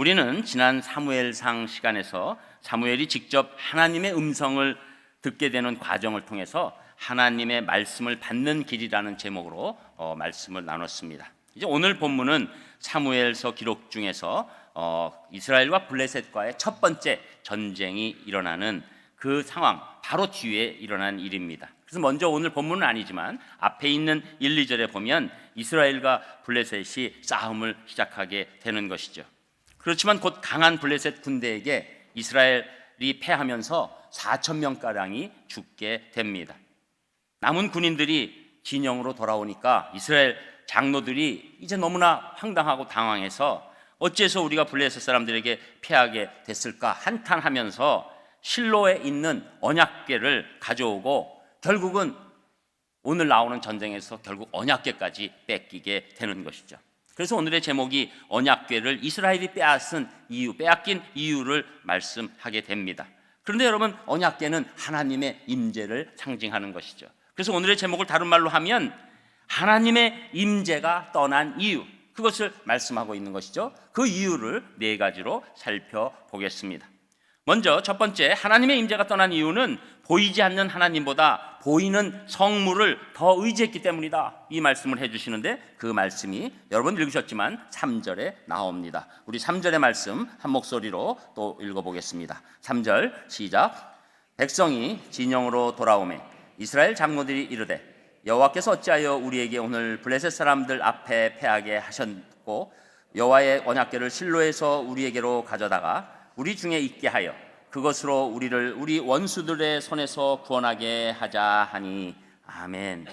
우리는 지난 사무엘상 시간에서 사무엘이 직접 하나님의 음성을 듣게 되는 과정을 통해서 하나님의 말씀을 받는 길이라는 제목으로 말씀을 나눴습니다. 이제 오늘 본문은 사무엘서 기록 중에서 이스라엘과 블레셋과의 첫 번째 전쟁이 일어나는 그 상황 바로 뒤에 일어난 일입니다. 그래서 먼저 오늘 본문은 아니지만 앞에 있는 1, 2절에 보면 이스라엘과 블레셋이 싸움을 시작하게 되는 것이죠. 그렇지만 곧 강한 블레셋 군대에게 이스라엘이 패하면서 4,000명가량이 죽게 됩니다. 남은 군인들이 진영으로 돌아오니까 이스라엘 장로들이 이제 너무나 황당하고 당황해서 어째서 우리가 블레셋 사람들에게 패하게 됐을까 한탄하면서 실로에 있는 언약궤를 가져오고 결국은 오늘 나오는 전쟁에서 결국 언약궤까지 뺏기게 되는 것이죠. 그래서 오늘의 제목이 언약궤를 이스라엘이 빼앗긴 이유를 말씀하게 됩니다. 그런데 여러분, 언약궤는 하나님의 임재를 상징하는 것이죠. 그래서 오늘의 제목을 다른 말로 하면 하나님의 임재가 떠난 이유, 그것을 말씀하고 있는 것이죠. 그 이유를 네 가지로 살펴보겠습니다. 먼저 첫 번째, 하나님의 임재가 떠난 이유는 보이지 않는 하나님보다 보이는 성물을 더 의지했기 때문이다, 이 말씀을 해주시는데 그 말씀이 여러분 읽으셨지만 3절에 나옵니다. 우리 3절의 말씀 한 목소리로 또 읽어보겠습니다. 3절 시작. 백성이 진영으로 돌아오매 이스라엘 장로들이 이르되 여호와께서 어찌하여 우리에게 오늘 블레셋 사람들 앞에 패하게 하셨고 여호와의 언약궤를 실로에서 우리에게로 가져다가 우리 중에 있게 하여 그것으로 우리를 우리 원수들의 손에서 구원하게 하자 하니 아멘.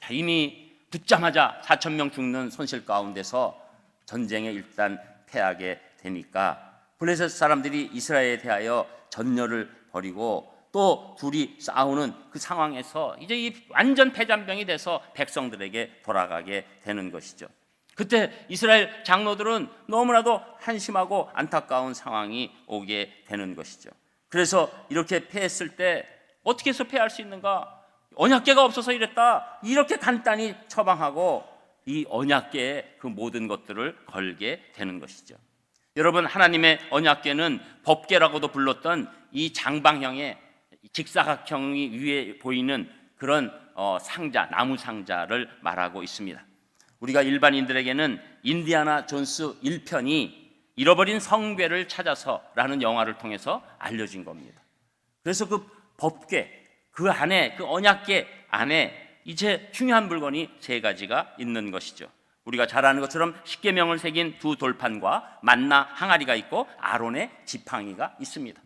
이미 듣자마자 4,000명 죽는 손실 가운데서 전쟁에 일단 패하게 되니까 블레셋 사람들이 이스라엘에 대하여 전열을 벌이고 또 둘이 싸우는 그 상황에서 이제 이 완전 패잔병이 돼서 백성들에게 돌아가게 되는 것이죠. 그때 이스라엘 장로들은 너무나도 한심하고 안타까운 상황이 오게 되는 것이죠. 그래서 이렇게 패했을 때 어떻게 해서 패할 수 있는가? 언약궤가 없어서 이랬다, 이렇게 간단히 처방하고 이 언약궤에 그 모든 것들을 걸게 되는 것이죠. 여러분, 하나님의 언약궤는 법궤라고도 불렀던 이 장방형의 직사각형이 위에 보이는 그런 상자, 나무 상자를 말하고 있습니다. 우리가 일반인들에게는 인디아나 존스 1편이 잃어버린 성궤를 찾아서라는 영화를 통해서 알려진 겁니다. 그래서 그 법궤, 그 안에, 그 언약궤 안에 이제 중요한 물건이 세 가지가 있는 것이죠. 우리가 잘 아는 것처럼 십계명을 새긴 두 돌판과 만나 항아리가 있고 아론의 지팡이가 있습니다.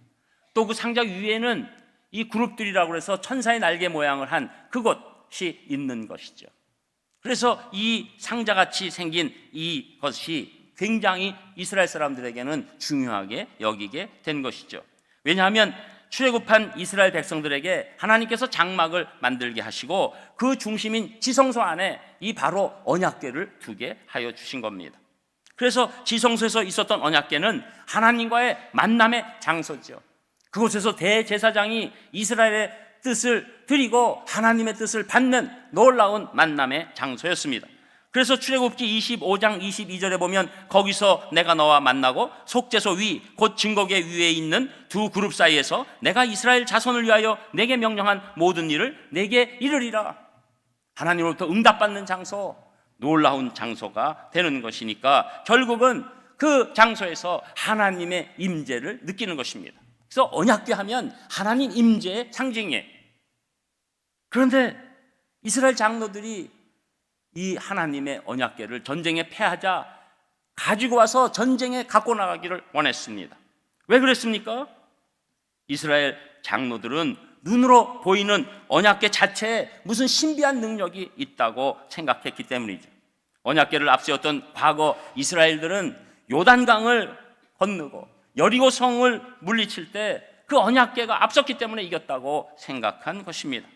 또 그 상자 위에는 이 그룹들이라고 해서 천사의 날개 모양을 한 그것이 있는 것이죠. 그래서 이 상자같이 생긴 이것이 굉장히 이스라엘 사람들에게는 중요하게 여기게 된 것이죠. 왜냐하면 출애굽한 이스라엘 백성들에게 하나님께서 장막을 만들게 하시고 그 중심인 지성소 안에 이 바로 언약궤를 두게 하여 주신 겁니다. 그래서 지성소에서 있었던 언약궤는 하나님과의 만남의 장소죠. 그곳에서 대제사장이 이스라엘의 뜻을 드리고 하나님의 뜻을 받는 놀라운 만남의 장소였습니다. 그래서 출애굽기 25장 22절에 보면 거기서 내가 너와 만나고 속죄소 위 곧 증거궤 위에 있는 두 그룹 사이에서 내가 이스라엘 자손을 위하여 내게 명령한 모든 일을 내게 이르리라. 하나님으로부터 응답받는 장소, 놀라운 장소가 되는 것이니까 결국은 그 장소에서 하나님의 임재를 느끼는 것입니다. 그래서 언약궤 하면 하나님 임재의 상징이에요. 그런데 이스라엘 장로들이 이 하나님의 언약궤를 전쟁에 패하자 가지고 와서 전쟁에 갖고 나가기를 원했습니다. 왜 그랬습니까? 이스라엘 장로들은 눈으로 보이는 언약궤 자체에 무슨 신비한 능력이 있다고 생각했기 때문이죠. 언약궤를 앞세웠던 과거 이스라엘들은 요단강을 건너고 여리고 성을 물리칠 때 그 언약궤가 앞섰기 때문에 이겼다고 생각한 것입니다.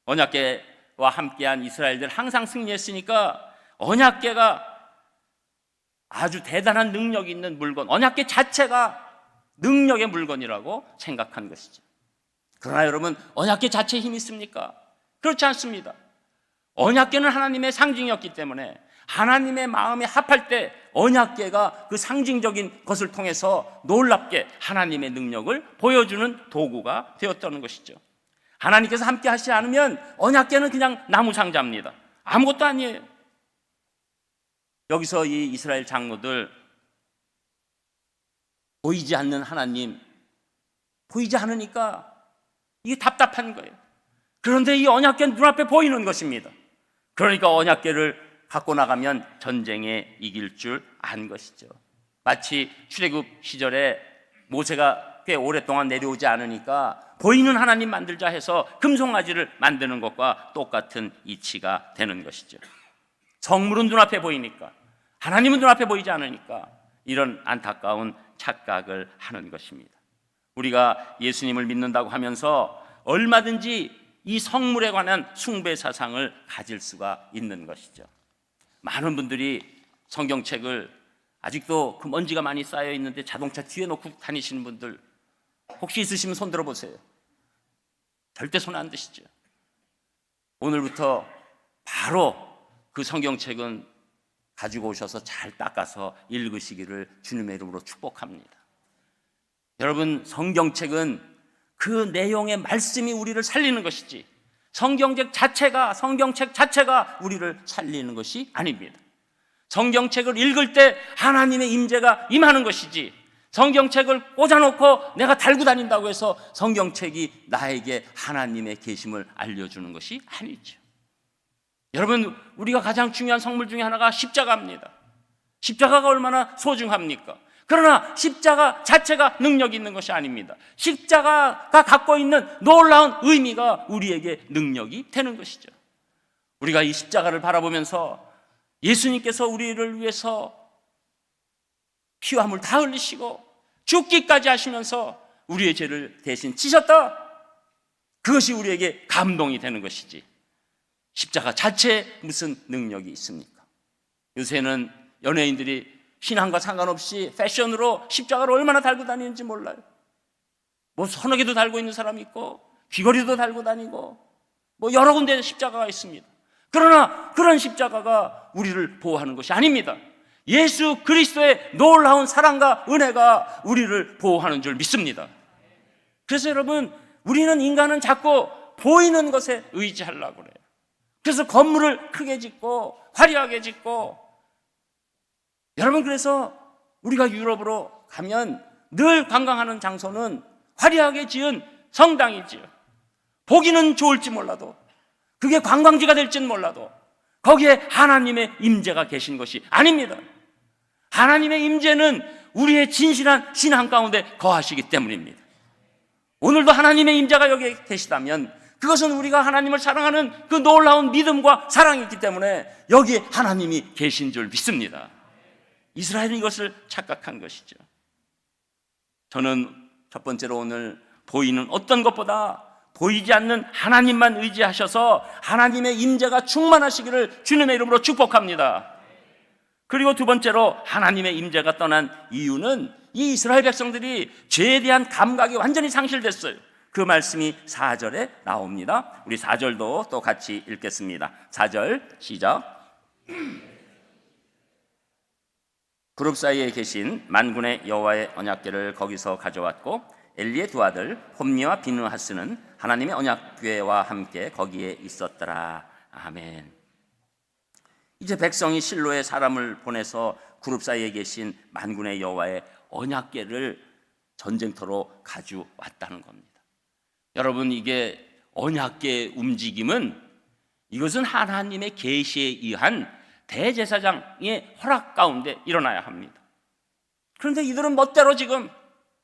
언약궤와 함께한 이스라엘들 항상 승리했으니까 언약궤가 아주 대단한 능력이 있는 물건, 언약궤 자체가 능력의 물건이라고 생각한 것이죠. 그러나 여러분, 언약궤 자체에 힘이 있습니까? 그렇지 않습니다. 언약궤는 하나님의 상징이었기 때문에 하나님의 마음에 합할 때 언약궤가 그 상징적인 것을 통해서 놀랍게 하나님의 능력을 보여주는 도구가 되었다는 것이죠. 하나님께서 함께 하시지 않으면 언약궤는 그냥 나무 상자입니다. 아무것도 아니에요. 여기서 이 이스라엘 장로들, 보이지 않는 하나님, 보이지 않으니까 이게 답답한 거예요. 그런데 이 언약궤는 눈앞에 보이는 것입니다. 그러니까 언약궤를 갖고 나가면 전쟁에 이길 줄 안 것이죠. 마치 출애굽 시절에 모세가 꽤 오랫동안 내려오지 않으니까 보이는 하나님 만들자 해서 금송아지를 만드는 것과 똑같은 이치가 되는 것이죠. 성물은 눈앞에 보이니까, 하나님은 눈앞에 보이지 않으니까 이런 안타까운 착각을 하는 것입니다. 우리가 예수님을 믿는다고 하면서 얼마든지 이 성물에 관한 숭배 사상을 가질 수가 있는 것이죠. 많은 분들이 성경책을 아직도 그 먼지가 많이 쌓여 있는데 자동차 뒤에 놓고 다니시는 분들 혹시 있으시면 손 들어보세요. 절대 손 안 드시죠. 오늘부터 바로 그 성경책은 가지고 오셔서 잘 닦아서 읽으시기를 주님의 이름으로 축복합니다. 여러분, 성경책은 그 내용의 말씀이 우리를 살리는 것이지 성경책 자체가 우리를 살리는 것이 아닙니다. 성경책을 읽을 때 하나님의 임재가 임하는 것이지 성경책을 꽂아놓고 내가 달고 다닌다고 해서 성경책이 나에게 하나님의 계심을 알려주는 것이 아니죠. 여러분, 우리가 가장 중요한 성물 중에 하나가 십자가입니다. 십자가가 얼마나 소중합니까? 그러나 십자가 자체가 능력이 있는 것이 아닙니다. 십자가가 갖고 있는 놀라운 의미가 우리에게 능력이 되는 것이죠. 우리가 이 십자가를 바라보면서 예수님께서 우리를 위해서 피와 물 다 흘리시고 죽기까지 하시면서 우리의 죄를 대신 지셨다, 그것이 우리에게 감동이 되는 것이지 십자가 자체에 무슨 능력이 있습니까? 요새는 연예인들이 신앙과 상관없이 패션으로 십자가를 얼마나 달고 다니는지 몰라요. 뭐 서너 개도 달고 있는 사람이 있고 귀걸이도 달고 다니고 뭐 여러 군데 십자가가 있습니다. 그러나 그런 십자가가 우리를 보호하는 것이 아닙니다. 예수 그리스도의 놀라운 사랑과 은혜가 우리를 보호하는 줄 믿습니다. 그래서 여러분, 우리는 인간은 자꾸 보이는 것에 의지하려고 그래요. 그래서 건물을 크게 짓고 화려하게 짓고, 여러분, 그래서 우리가 유럽으로 가면 늘 관광하는 장소는 화려하게 지은 성당이지요. 보기는 좋을지 몰라도, 그게 관광지가 될지는 몰라도 거기에 하나님의 임재가 계신 것이 아닙니다. 하나님의 임재는 우리의 진실한 신앙 가운데 거하시기 때문입니다. 오늘도 하나님의 임재가 여기에 계시다면 그것은 우리가 하나님을 사랑하는 그 놀라운 믿음과 사랑이기 때문에 여기에 하나님이 계신 줄 믿습니다. 이스라엘은 이것을 착각한 것이죠. 저는 첫 번째로 오늘 보이는 어떤 것보다 보이지 않는 하나님만 의지하셔서 하나님의 임재가 충만하시기를 주님의 이름으로 축복합니다. 그리고 두 번째로 하나님의 임재가 떠난 이유는 이 이스라엘 백성들이 죄에 대한 감각이 완전히 상실됐어요. 그 말씀이 4절에 나옵니다. 우리 4절도 또 같이 읽겠습니다. 4절 시작. 그룹 사이에 계신 만군의 여호와의 언약궤를 거기서 가져왔고 엘리의 두 아들 홈니와 비느하스는 하나님의 언약궤와 함께 거기에 있었더라. 아멘. 이제 백성이 실로에 사람을 보내서 그룹 사이에 계신 만군의 여호와의 언약궤를 전쟁터로 가져왔다는 겁니다. 여러분, 이게 언약궤의 움직임은 이것은 하나님의 계시에 의한 대제사장의 허락 가운데 일어나야 합니다. 그런데 이들은 멋대로 지금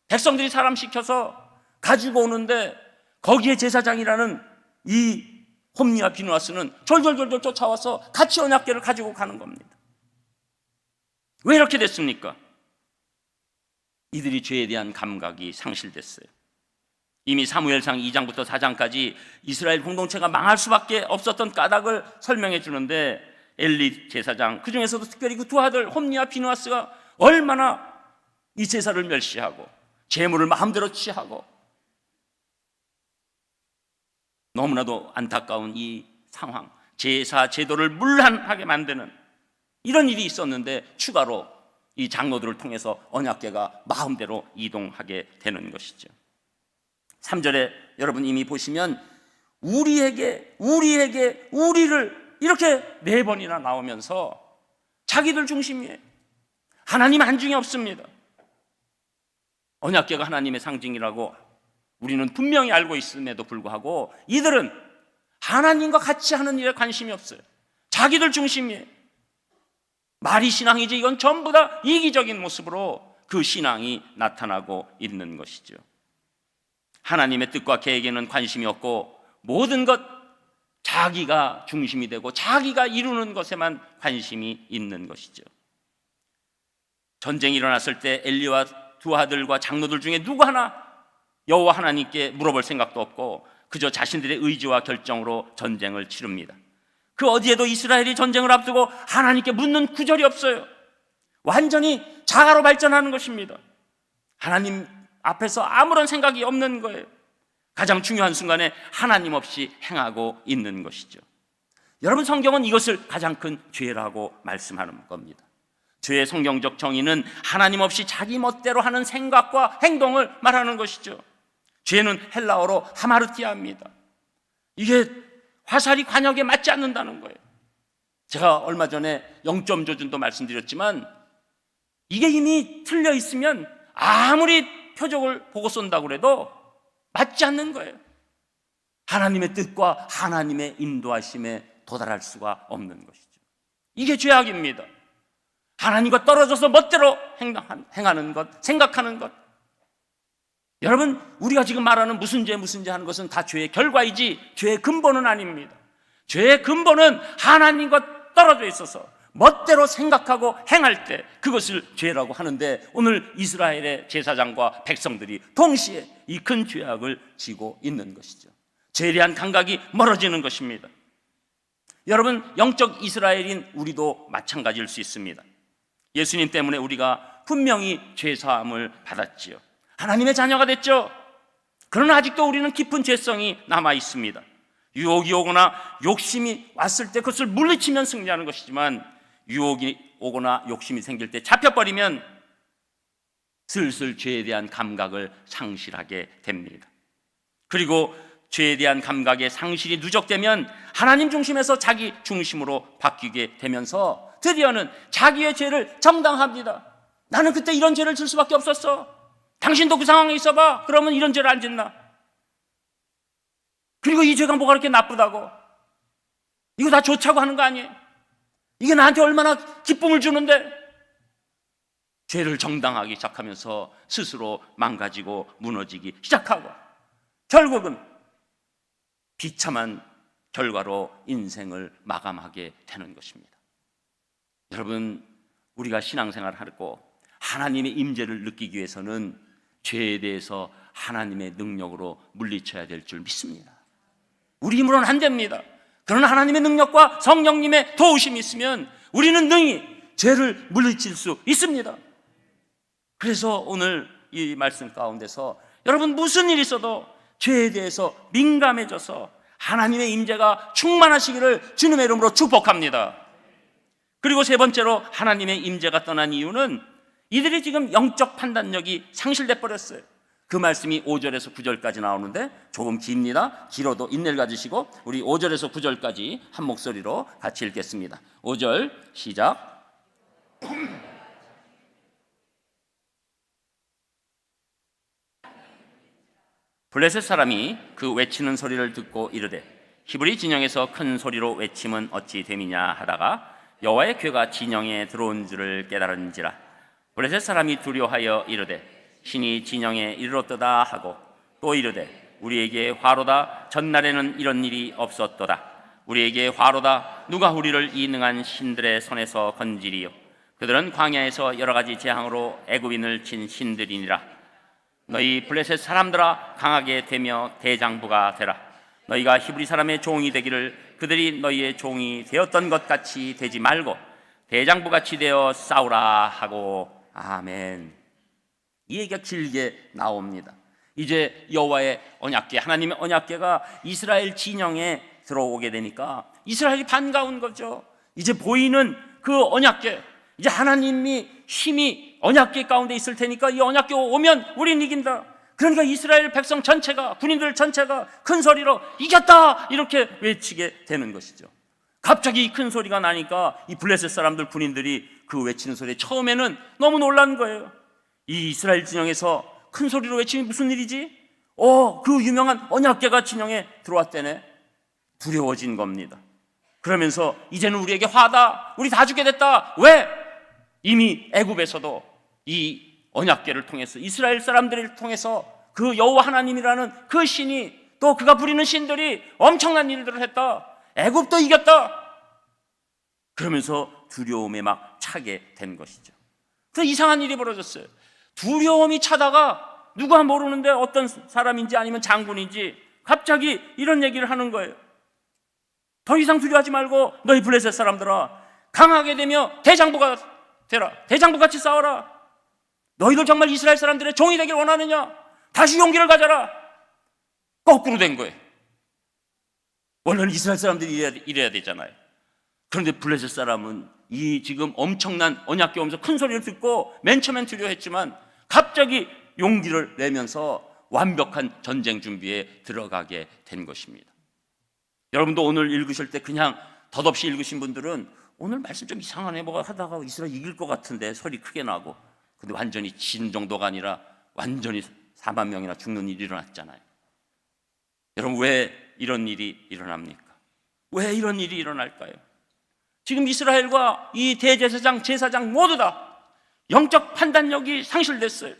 백성들이 사람 시켜서 가지고 오는데 거기에 제사장이라는 이 홈니와 비느하스는 졸졸졸졸 쫓아와서 같이 언약궤를 가지고 가는 겁니다. 왜 이렇게 됐습니까? 이들이 죄에 대한 감각이 상실됐어요. 이미 사무엘상 2장부터 4장까지 이스라엘 공동체가 망할 수밖에 없었던 까닭을 설명해 주는데 엘리 제사장, 그 중에서도 특별히 그 두 아들 홈니와 비느하스가 얼마나 이 제사를 멸시하고 재물을 마음대로 취하고 너무나도 안타까운 이 상황, 제사 제도를 문란하게 만드는 이런 일이 있었는데 추가로 이 장로들을 통해서 언약궤가 마음대로 이동하게 되는 것이죠. 3절에 여러분 이미 보시면 우리에게 우리를 이렇게 4번이나 나오면서 자기들 중심이에요. 하나님 안중에 없습니다. 언약궤가 하나님의 상징이라고 우리는 분명히 알고 있음에도 불구하고 이들은 하나님과 같이 하는 일에 관심이 없어요. 자기들 중심이에요. 말이 신앙이지 이건 전부 다 이기적인 모습으로 그 신앙이 나타나고 있는 것이죠. 하나님의 뜻과 계획에는 관심이 없고 모든 것 자기가 중심이 되고 자기가 이루는 것에만 관심이 있는 것이죠. 전쟁이 일어났을 때 엘리와 두 아들과 장로들 중에 누구 하나 여호와 하나님께 물어볼 생각도 없고 그저 자신들의 의지와 결정으로 전쟁을 치릅니다. 그 어디에도 이스라엘이 전쟁을 앞두고 하나님께 묻는 구절이 없어요. 완전히 자가로 발전하는 것입니다. 하나님 앞에서 아무런 생각이 없는 거예요. 가장 중요한 순간에 하나님 없이 행하고 있는 것이죠. 여러분, 성경은 이것을 가장 큰 죄라고 말씀하는 겁니다. 죄의 성경적 정의는 하나님 없이 자기 멋대로 하는 생각과 행동을 말하는 것이죠. 죄는 헬라어로 하마르티아입니다. 이게 화살이 관역에 맞지 않는다는 거예요. 제가 얼마 전에 0점 조준도 말씀드렸지만 이게 이미 틀려 있으면 아무리 표적을 보고 쏜다고 해도 맞지 않는 거예요. 하나님의 뜻과 하나님의 인도하심에 도달할 수가 없는 것이죠. 이게 죄악입니다. 하나님과 떨어져서 멋대로 행하는 것, 생각하는 것. 여러분, 우리가 지금 말하는 무슨 죄 하는 것은 다 죄의 결과이지 죄의 근본은 아닙니다. 죄의 근본은 하나님과 떨어져 있어서 멋대로 생각하고 행할 때 그것을 죄라고 하는데 오늘 이스라엘의 제사장과 백성들이 동시에 이 큰 죄악을 지고 있는 것이죠. 죄에 대한 감각이 멀어지는 것입니다. 여러분, 영적 이스라엘인 우리도 마찬가지일 수 있습니다. 예수님 때문에 우리가 분명히 죄사함을 받았지요. 하나님의 자녀가 됐죠. 그러나 아직도 우리는 깊은 죄성이 남아 있습니다. 유혹이 오거나 욕심이 왔을 때 그것을 물리치면 승리하는 것이지만 유혹이 오거나 욕심이 생길 때 잡혀버리면 슬슬 죄에 대한 감각을 상실하게 됩니다. 그리고 죄에 대한 감각의 상실이 누적되면 하나님 중심에서 자기 중심으로 바뀌게 되면서 드디어는 자기의 죄를 정당합니다. 나는 그때 이런 죄를 질 수밖에 없었어. 당신도 그 상황에 있어봐. 그러면 이런 죄를 안 짓나? 그리고 이 죄가 뭐가 그렇게 나쁘다고? 이거 다 좋다고 하는 거 아니에요? 이게 나한테 얼마나 기쁨을 주는데? 죄를 정당하기 시작하면서 스스로 망가지고 무너지기 시작하고 결국은 비참한 결과로 인생을 마감하게 되는 것입니다. 여러분, 우리가 신앙생활을 하고 하나님의 임재를 느끼기 위해서는 죄에 대해서 하나님의 능력으로 물리쳐야 될 줄 믿습니다. 우리 힘으로는 안 됩니다. 그러나 하나님의 능력과 성령님의 도우심이 있으면 우리는 능히 죄를 물리칠 수 있습니다. 그래서 오늘 이 말씀 가운데서 여러분, 무슨 일이 있어도 죄에 대해서 민감해져서 하나님의 임재가 충만하시기를 주님의 이름으로 축복합니다. 그리고 세 번째로 하나님의 임재가 떠난 이유는 이들이 지금 영적 판단력이 상실돼 버렸어요. 그 말씀이 5절에서 9절까지 나오는데 조금 깁니다. 길어도 인내를 가지시고 우리 5절에서 9절까지 한 목소리로 같이 읽겠습니다. 5절 시작. 블레셋 사람이 그 외치는 소리를 듣고 이르되 히브리 진영에서 큰 소리로 외침은 어찌 됨이냐 하다가 여호와의 궤가 진영에 들어온 줄을 깨달은지라. 블레셋 사람이 두려워하여 이르되 신이 진영에 이르렀도다 하고 또 이르되 우리에게 화로다. 전날에는 이런 일이 없었도다. 우리에게 화로다. 누가 우리를 이 능한 신들의 손에서 건지리요. 그들은 광야에서 여러 가지 재앙으로 애굽인을 친 신들이니라. 너희 블레셋 사람들아, 강하게 되며 대장부가 되라. 너희가 히브리 사람의 종이 되기를 그들이 너희의 종이 되었던 것 같이 되지 말고 대장부같이 되어 싸우라 하고. 아멘. 이 얘기가 길게 나옵니다. 이제 여호와의 언약궤, 하나님의 언약궤가 이스라엘 진영에 들어오게 되니까 이스라엘이 반가운 거죠. 이제 보이는 그 언약궤, 이제 하나님이 힘이 언약궤 가운데 있을 테니까 이 언약궤 오면 우린 이긴다. 그러니까 이스라엘 백성 전체가, 군인들 전체가 큰 소리로 이겼다 이렇게 외치게 되는 것이죠. 갑자기 큰 소리가 나니까 이 블레셋 사람들, 군인들이 그 외치는 소리에 처음에는 너무 놀란 거예요. 이 이스라엘 진영에서 큰 소리로 외치니 무슨 일이지? 그 유명한 언약궤가 진영에 들어왔대네. 두려워진 겁니다. 그러면서 이제는 우리에게 화다, 우리 다 죽게 됐다. 왜? 이미 애굽에서도 이 언약궤를 통해서, 이스라엘 사람들을 통해서 그 여호와 하나님이라는 그 신이, 또 그가 부리는 신들이 엄청난 일들을 했다. 애굽도 이겼다. 그러면서 두려움에 막 차게 된 것이죠. 그래서 이상한 일이 벌어졌어요. 두려움이 차다가 누가 모르는데 어떤 사람인지 아니면 장군인지 갑자기 이런 얘기를 하는 거예요. 더 이상 두려워하지 말고 너희 블레셋 사람들아, 강하게 되며 대장부가 되라. 대장부같이 싸워라. 너희들 정말 이스라엘 사람들의 종이 되길 원하느냐? 다시 용기를 가져라. 거꾸로 된 거예요. 원래는 이스라엘 사람들이 이래야 되잖아요. 그런데 블레셋 사람은 이 지금 엄청난 언약궤 오면서 큰 소리를 듣고 맨 처음엔 두려워했지만 갑자기 용기를 내면서 완벽한 전쟁 준비에 들어가게 된 것입니다. 여러분도 오늘 읽으실 때 그냥 덧없이 읽으신 분들은 오늘 말씀 좀 이상하네, 뭐가 하다가 이스라엘 이길 것 같은데 소리 크게 나고, 근데 완전히 진 정도가 아니라 완전히 4만 명이나 죽는 일이 일어났잖아요. 여러분, 왜 이런 일이 일어납니까? 왜 이런 일이 일어날까요? 지금 이스라엘과 이 대제사장, 제사장 모두 다 영적 판단력이 상실됐어요.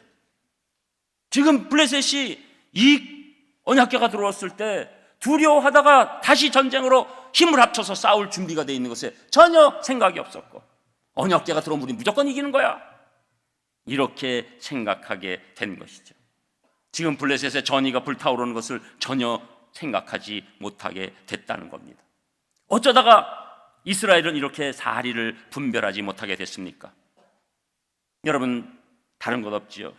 지금 블레셋이 이 언약궤가 들어왔을 때 두려워하다가 다시 전쟁으로 힘을 합쳐서 싸울 준비가 되어 있는 것에 전혀 생각이 없었고, 언약궤가 들어오면 우리 무조건 이기는 거야, 이렇게 생각하게 된 것이죠. 지금 블레셋의 전의가 불타오르는 것을 전혀 생각하지 못하게 됐다는 겁니다. 어쩌다가 이스라엘은 이렇게 사리를 분별하지 못하게 됐습니까? 여러분, 다른 것 없지요.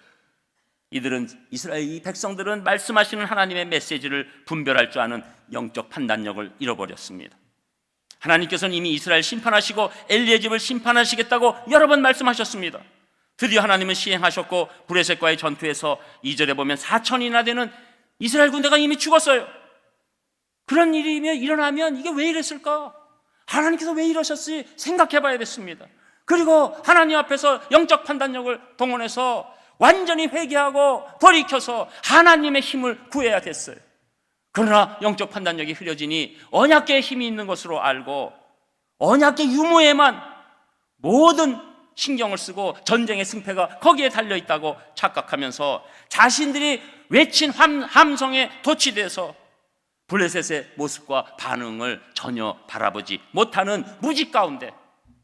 이들은, 이스라엘 이 백성들은 말씀하시는 하나님의 메시지를 분별할 줄 아는 영적 판단력을 잃어버렸습니다. 하나님께서는 이미 이스라엘 심판하시고 엘리의 집을 심판하시겠다고 여러 번 말씀하셨습니다. 드디어 하나님은 시행하셨고, 브레셋과의 전투에서 2절에 보면 4천이나 되는 이스라엘 군대가 이미 죽었어요. 그런 일이 일어나면 이게 왜 이랬을까? 하나님께서 왜 이러셨지 생각해 봐야 됐습니다. 그리고 하나님 앞에서 영적 판단력을 동원해서 완전히 회개하고 돌이켜서 하나님의 힘을 구해야 됐어요. 그러나 영적 판단력이 흐려지니 언약궤의 힘이 있는 것으로 알고 언약궤 유무에만 모든 신경을 쓰고 전쟁의 승패가 거기에 달려있다고 착각하면서 자신들이 외친 함성에 도취돼서 블레셋의 모습과 반응을 전혀 바라보지 못하는 무지 가운데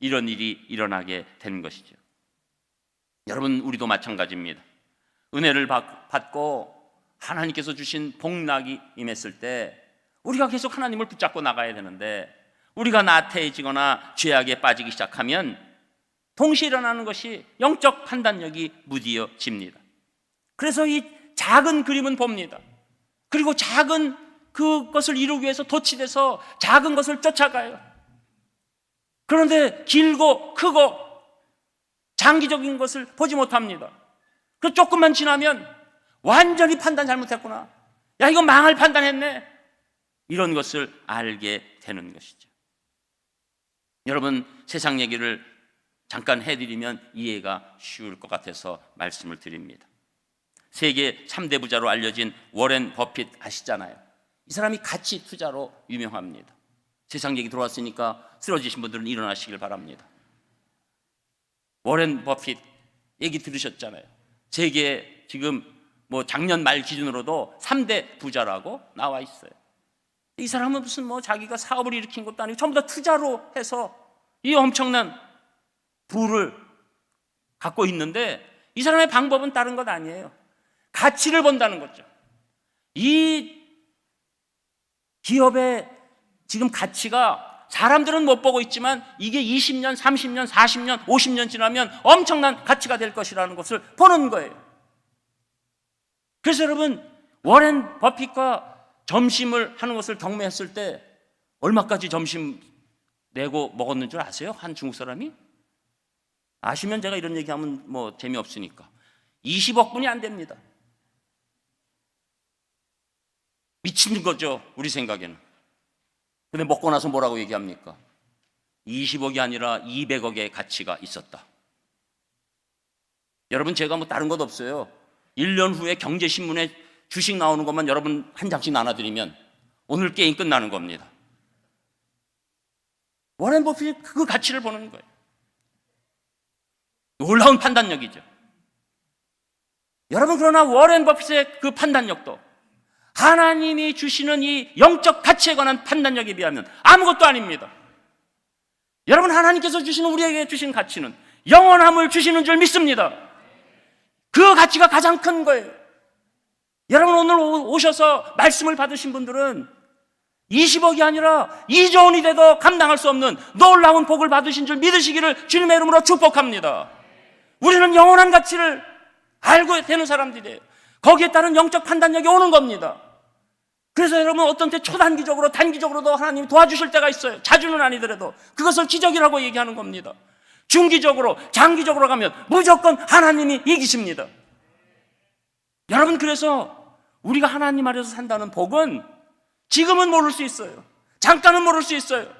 이런 일이 일어나게 된 것이죠. 여러분, 우리도 마찬가지입니다. 은혜를 받고 하나님께서 주신 복락이 임했을 때 우리가 계속 하나님을 붙잡고 나가야 되는데, 우리가 나태해지거나 죄악에 빠지기 시작하면 동시에 일어나는 것이 영적 판단력이 무디어집니다. 그래서 이 작은 그림은 봅니다. 그리고 작은 그것을 이루기 위해서 도취돼서 작은 것을 쫓아가요. 그런데 길고 크고 장기적인 것을 보지 못합니다. 그 조금만 지나면 완전히 판단 잘못했구나, 야 이거 망할 판단했네, 이런 것을 알게 되는 것이죠. 여러분, 세상 얘기를 잠깐 해드리면 이해가 쉬울 것 같아서 말씀을 드립니다. 세계 3대 부자로 알려진 워렌 버핏 아시잖아요. 이 사람이 가치 투자로 유명합니다. 세상 얘기 들어왔으니까 쓰러지신 분들은 일어나시길 바랍니다. 워렌 버핏 얘기 들으셨잖아요. 세계 지금 작년 말 기준으로도 3대 부자라고 나와 있어요. 이 사람은 무슨 자기가 사업을 일으킨 것도 아니고 전부 다 투자로 해서 이 엄청난 부를 갖고 있는데, 이 사람의 방법은 다른 것 아니에요. 가치를 본다는 거죠. 이 기업의 지금 가치가 사람들은 못 보고 있지만 이게 20년, 30년, 40년, 50년 지나면 엄청난 가치가 될 것이라는 것을 보는 거예요. 그래서 여러분, 워렌 버핏과 점심을 하는 것을 경매했을 때 얼마까지 점심 내고 먹었는 줄 아세요? 한 중국 사람이? 아시면 제가 이런 얘기하면 뭐 재미없으니까 20억 분이 안 됩니다. 미친 거죠, 우리 생각에는. 근데 먹고 나서 뭐라고 얘기합니까? 20억이 아니라 200억의 가치가 있었다. 여러분, 제가 뭐 다른 것 없어요. 1년 후에 경제신문에 주식 나오는 것만 여러분 한 장씩 나눠드리면 오늘 게임 끝나는 겁니다. 워렌 버핏이 그 가치를 보는 거예요. 놀라운 판단력이죠. 여러분, 그러나 워렌 버핏의 그 판단력도 하나님이 주시는 이 영적 가치에 관한 판단력에 비하면 아무것도 아닙니다. 여러분, 하나님께서 주시는, 우리에게 주신 가치는 영원함을 주시는 줄 믿습니다. 그 가치가 가장 큰 거예요. 여러분, 오늘 오셔서 말씀을 받으신 분들은 20억이 아니라 2조 원이 돼도 감당할 수 없는 놀라운 복을 받으신 줄 믿으시기를 주님의 이름으로 축복합니다. 우리는 영원한 가치를 알고 되는 사람들이에요. 거기에 따른 영적 판단력이 오는 겁니다. 그래서 여러분, 어떤 때 초단기적으로 단기적으로도 하나님이 도와주실 때가 있어요. 자주는 아니더라도 그것을 기적이라고 얘기하는 겁니다. 중기적으로 장기적으로 가면 무조건 하나님이 이기십니다. 여러분, 그래서 우리가 하나님 아래서 산다는 복은 지금은 모를 수 있어요. 잠깐은 모를 수 있어요.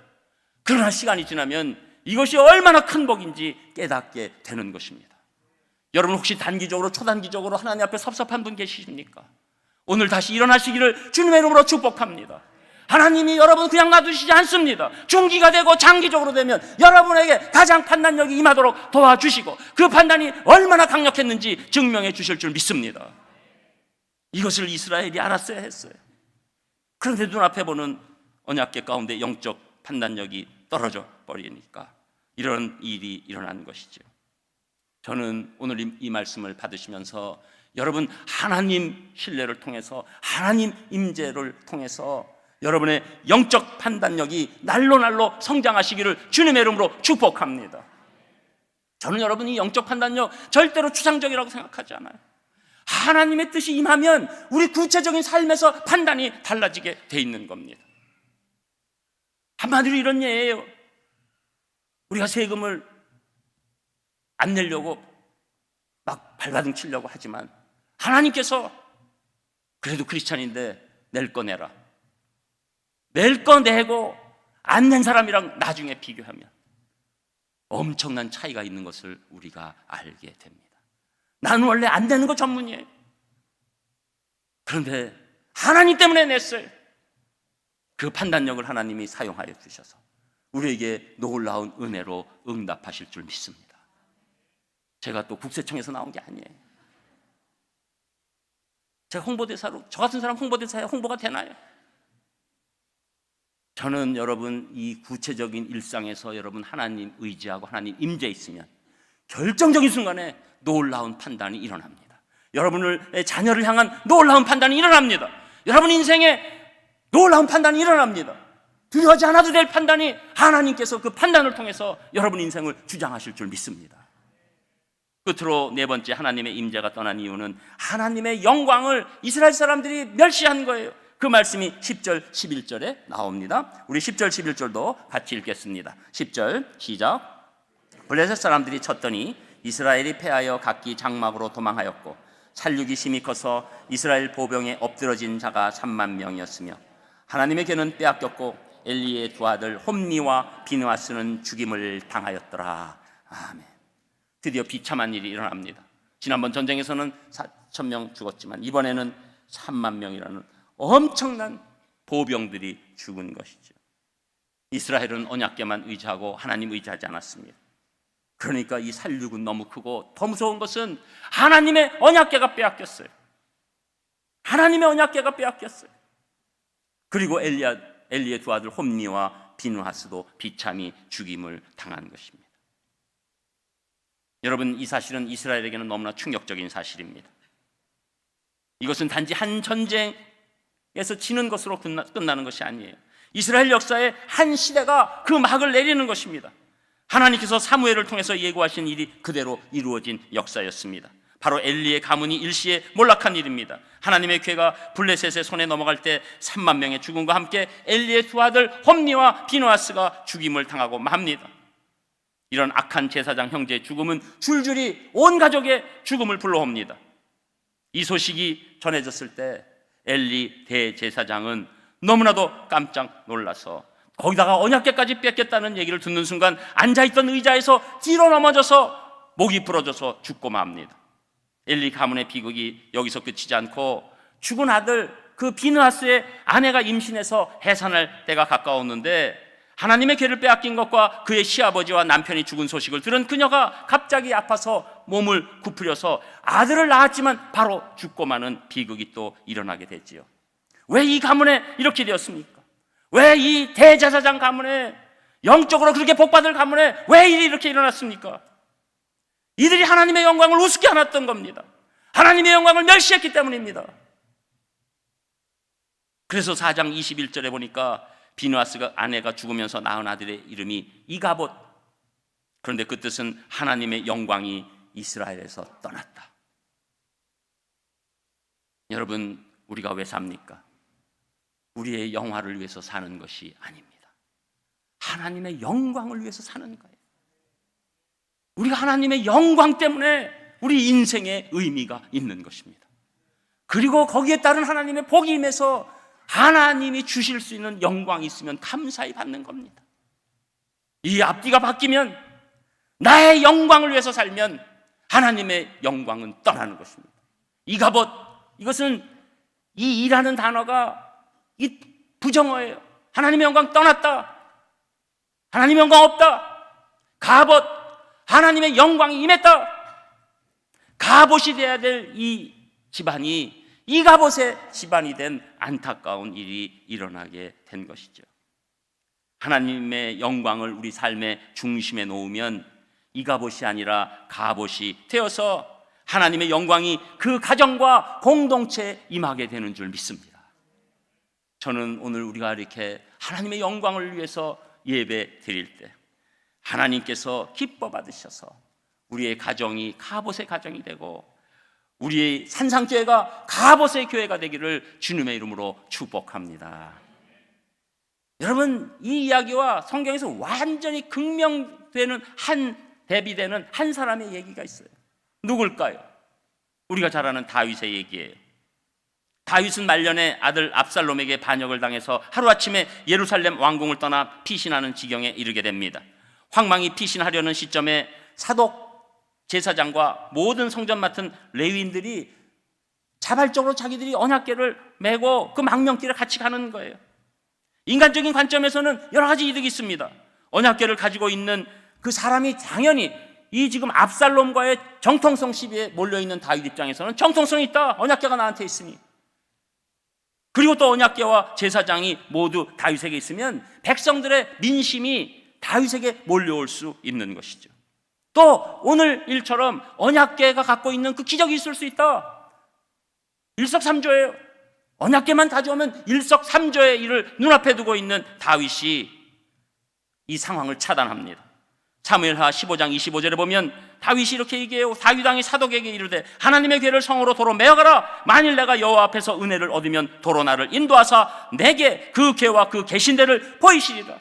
그러나 시간이 지나면 이것이 얼마나 큰 복인지 깨닫게 되는 것입니다. 여러분, 혹시 단기적으로 초단기적으로 하나님 앞에 섭섭한 분 계십니까? 오늘 다시 일어나시기를 주님의 이름으로 축복합니다. 하나님이 여러분 그냥 놔두시지 않습니다. 중기가 되고 장기적으로 되면 여러분에게 가장 판단력이 임하도록 도와주시고 그 판단이 얼마나 강력했는지 증명해 주실 줄 믿습니다. 이것을 이스라엘이 알았어야 했어요. 그런데 눈앞에 보는 언약궤 가운데 영적 판단력이 떨어져 버리니까 이런 일이 일어난 것이죠. 저는 오늘 이 말씀을 받으시면서 여러분, 하나님 신뢰를 통해서, 하나님 임재를 통해서 여러분의 영적 판단력이 날로 날로 성장하시기를 주님의 이름으로 축복합니다. 저는 여러분이 영적 판단력 절대로 추상적이라고 생각하지 않아요. 하나님의 뜻이 임하면 우리 구체적인 삶에서 판단이 달라지게 돼 있는 겁니다. 한마디로 이런 예예요. 우리가 세금을 안 내려고 막 발바둥 치려고 하지만 하나님께서 그래도 크리스찬인데 낼 거 내라. 낼 거 내고 안 낸 사람이랑 나중에 비교하면 엄청난 차이가 있는 것을 우리가 알게 됩니다. 나는 원래 안 내는 거 전문이에요. 그런데 하나님 때문에 냈어요. 그 판단력을 하나님이 사용하여 주셔서 우리에게 놀라운 은혜로 응답하실 줄 믿습니다. 제가 또 국세청에서 나온 게 아니에요. 제가 홍보대사로, 저 같은 사람 홍보대사에 홍보가 되나요? 저는 여러분 이 구체적인 일상에서 여러분 하나님 의지하고 하나님 임재 있으면 결정적인 순간에 놀라운 판단이 일어납니다. 여러분의 자녀를 향한 놀라운 판단이 일어납니다. 여러분 인생에 놀라운 판단이 일어납니다. 두려워하지 않아도 될 판단이 하나님께서 그 판단을 통해서 여러분 인생을 주장하실 줄 믿습니다. 끝으로 네 번째, 하나님의 임재가 떠난 이유는 하나님의 영광을 이스라엘 사람들이 멸시한 거예요. 그 말씀이 10절 11절에 나옵니다. 우리 10절 11절도 같이 읽겠습니다. 10절 시작. 블레셋 사람들이 쳤더니 이스라엘이 패하여 각기 장막으로 도망하였고 살육이 심히 커서 이스라엘 보병에 엎드러진 자가 3만 명이었으며 하나님의 괴는 빼앗겼고 엘리의 두 아들 홈니와 비느하스는 죽임을 당하였더라. 아멘. 드디어 비참한 일이 일어납니다. 지난번 전쟁에서는 4,000명 죽었지만 이번에는 3만 명이라는 엄청난 보병들이 죽은 것이죠. 이스라엘은 언약궤만 의지하고 하나님 의지하지 않았습니다. 그러니까 이 살육은 너무 크고 더 무서운 것은 하나님의 언약궤가 빼앗겼어요. 하나님의 언약궤가 빼앗겼어요. 그리고 엘리의 두 아들 홈니와 비느하스도 비참히 죽임을 당한 것입니다. 여러분, 이 사실은 이스라엘에게는 너무나 충격적인 사실입니다. 이것은 단지 한 전쟁에서 지는 것으로 끝나는 것이 아니에요. 이스라엘 역사의 한 시대가 그 막을 내리는 것입니다. 하나님께서 사무엘을 통해서 예고하신 일이 그대로 이루어진 역사였습니다. 바로 엘리의 가문이 일시에 몰락한 일입니다. 하나님의 괴가 블레셋의 손에 넘어갈 때 3만 명의 죽음과 함께 엘리의 두 아들 홈니와 비느하스가 죽임을 당하고 맙니다. 이런 악한 제사장 형제의 죽음은 줄줄이 온 가족의 죽음을 불러옵니다. 이 소식이 전해졌을 때 엘리 대제사장은 너무나도 깜짝 놀라서 거기다가 언약궤까지 뺏겼다는 얘기를 듣는 순간 앉아있던 의자에서 뒤로 넘어져서 목이 부러져서 죽고 맙니다. 엘리 가문의 비극이 여기서 그치지 않고 죽은 아들 그 비느하스의 아내가 임신해서 해산할 때가 가까웠는데 하나님의 궤를 빼앗긴 것과 그의 시아버지와 남편이 죽은 소식을 들은 그녀가 갑자기 아파서 몸을 굽으려서 아들을 낳았지만 바로 죽고 마는 비극이 또 일어나게 됐지요. 왜 이 가문에 이렇게 되었습니까? 왜 이 대제사장 가문에, 영적으로 그렇게 복받을 가문에 왜 일이 이렇게 일어났습니까? 이들이 하나님의 영광을 우습게 안았던 겁니다. 하나님의 영광을 멸시했기 때문입니다. 그래서 4장 21절에 보니까 비느하스가 아내가 죽으면서 낳은 아들의 이름이 이가봇. 그런데 그 뜻은 하나님의 영광이 이스라엘에서 떠났다. 여러분, 우리가 왜 삽니까? 우리의 영화를 위해서 사는 것이 아닙니다. 하나님의 영광을 위해서 사는 거예요. 우리가 하나님의 영광 때문에 우리 인생에 의미가 있는 것입니다. 그리고 거기에 따른 하나님의 복이 임해서 하나님이 주실 수 있는 영광이 있으면 감사히 받는 겁니다. 이 앞뒤가 바뀌면, 나의 영광을 위해서 살면 하나님의 영광은 떠나는 것입니다. 이가봇, 이것은 이 이라는 단어가 이 부정어예요. 하나님의 영광 떠났다, 하나님의 영광 없다. 가봇, 하나님의 영광이 임했다. 가봇이 돼야 될 이 집안이 이가봇의 집안이 된 안타까운 일이 일어나게 된 것이죠. 하나님의 영광을 우리 삶의 중심에 놓으면 이가봇이 아니라 가봇이 되어서 하나님의 영광이 그 가정과 공동체에 임하게 되는 줄 믿습니다. 저는 오늘 우리가 이렇게 하나님의 영광을 위해서 예배 드릴 때 하나님께서 기뻐 받으셔서 우리의 가정이 가봇의 가정이 되고 우리의 산상교회가 가봇의 교회가 되기를 주님의 이름으로 축복합니다. 여러분, 이 이야기와 성경에서 완전히 극명되는 대비되는 한 사람의 얘기가 있어요. 누굴까요? 우리가 잘 아는 다윗의 얘기예요. 다윗은 말년에 아들 압살롬에게 반역을 당해서 하루아침에 예루살렘 왕궁을 떠나 피신하는 지경에 이르게 됩니다. 황망이 피신하려는 시점에 사독 제사장과 모든 성전 맡은 레위인들이 자발적으로 자기들이 언약궤를 메고 그 망명길에 같이 가는 거예요. 인간적인 관점에서는 여러 가지 이득이 있습니다. 언약궤를 가지고 있는 그 사람이 당연히 이 지금 압살롬과의 정통성 시비에 몰려있는 다윗 입장에서는 정통성이 있다. 언약궤가 나한테 있으니. 그리고 또 언약궤와 제사장이 모두 다윗에게 있으면 백성들의 민심이 다윗에게 몰려올 수 있는 것이죠. 또 오늘 일처럼 언약궤가 갖고 있는 그 기적이 있을 수 있다. 일석삼조예요. 언약궤만 가져오면 일석삼조의 일을 눈앞에 두고 있는 다윗이 이 상황을 차단합니다. 사무엘하 15장 25절에 보면 다윗이 이렇게 얘기해요. 다윗 왕이 사독에게 이르되 하나님의 궤를 성으로 도로 메어가라. 만일 내가 여호와 앞에서 은혜를 얻으면 도로 나를 인도하사 내게 그 궤와 그 계신대를 보이시리라.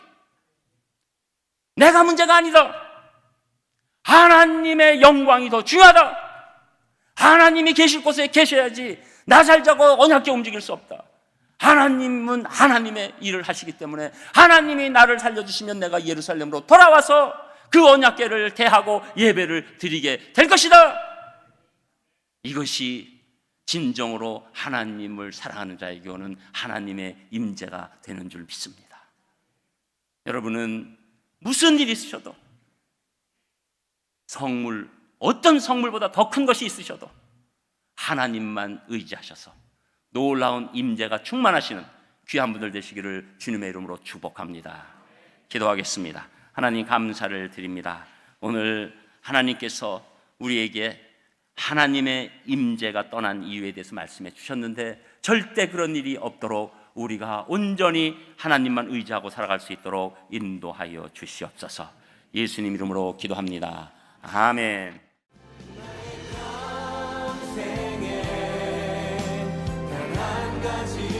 내가 문제가 아니다. 하나님의 영광이 더 중요하다. 하나님이 계실 곳에 계셔야지 나 살자고 언약궤 움직일 수 없다. 하나님은 하나님의 일을 하시기 때문에 하나님이 나를 살려주시면 내가 예루살렘으로 돌아와서 그 언약궤를 대하고 예배를 드리게 될 것이다. 이것이 진정으로 하나님을 사랑하는 자의 교훈은 하나님의 임재가 되는 줄 믿습니다. 여러분은 무슨 일이 있으셔도 성물, 어떤 성물보다 더 큰 것이 있으셔도 하나님만 의지하셔서 놀라운 임재가 충만하시는 귀한 분들 되시기를 주님의 이름으로 축복합니다. 기도하겠습니다. 하나님, 감사를 드립니다. 오늘 하나님께서 우리에게 하나님의 임재가 떠난 이유에 대해서 말씀해 주셨는데 절대 그런 일이 없도록 우리가 온전히 하나님만 의지하고 살아갈 수 있도록 인도하여 주시옵소서. 예수님 이름으로 기도합니다. 아멘. 가지